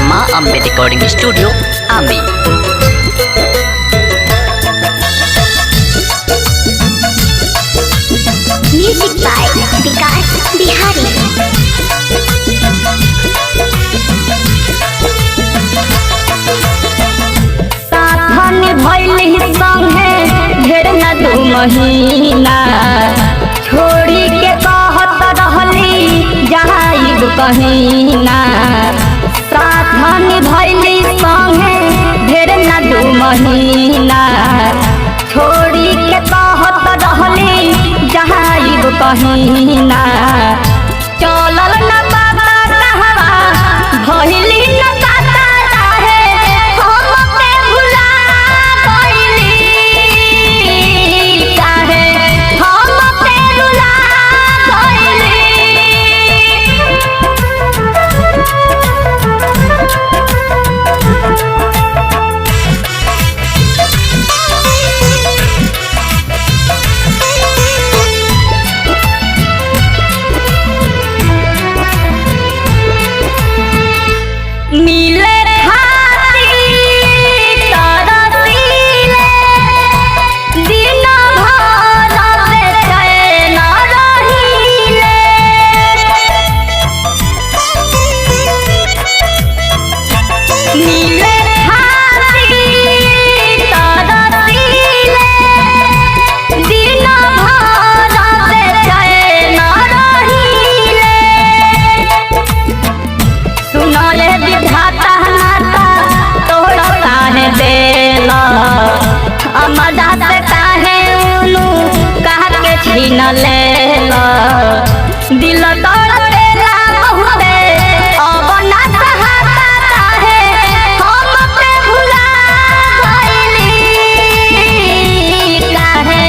माँ Ambe recording studio आमी। Music by विकास बिहारी। साथन भइल संगे ढेर न 2 महीना, छोड़ी के कहत रहली जाइब कहीं ना। साथन भइल संगे ढेर न 2 महीना, छोड़ी के कहत रहली जाइब कहीं ना। चलल न बाबा कहवा भइली न काता रहे, हमके भुला गइली काहे, हमके रुला मिले खातिर तरसीले, दिन भर बेचैन रहिले। मिले खातिर तरसीले, दिन भर बेचैन रहिले। सुनले विधाता नाता तोड़ काहे देला, अमदा से काहे उनु कह के छीन लेला। दिल तड़पेला बहुते अब ना सहाता काहे, हमके भुला गइली काहे,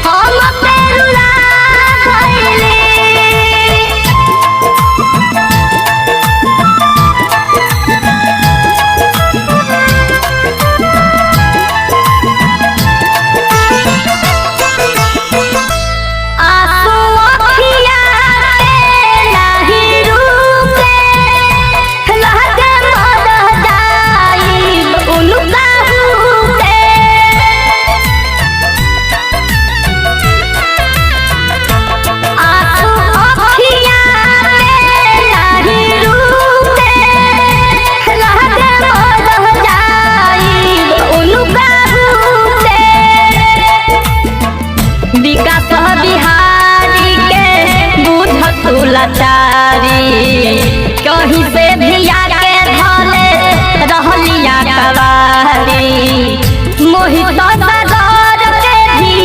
हमके रुला गइली। आंसू अखिया से नहीं रुके, लहके मर जाइब उनका हुके। आंसू अखिया से नहीं रुके, लहके मर जाइब उनका हुके। विकास बिहारी के बुझ लाचारी, कहीं से भी आके धले रहलिया कवारी। मोहित सागर के भी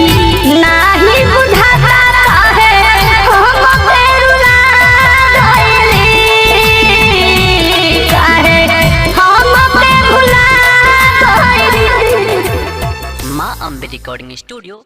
नाही बुझाता काहे, हमके रुला गइली काहे, हमके भुला गइली। माँ अम्बे रिकॉर्डिंग स्टूडियो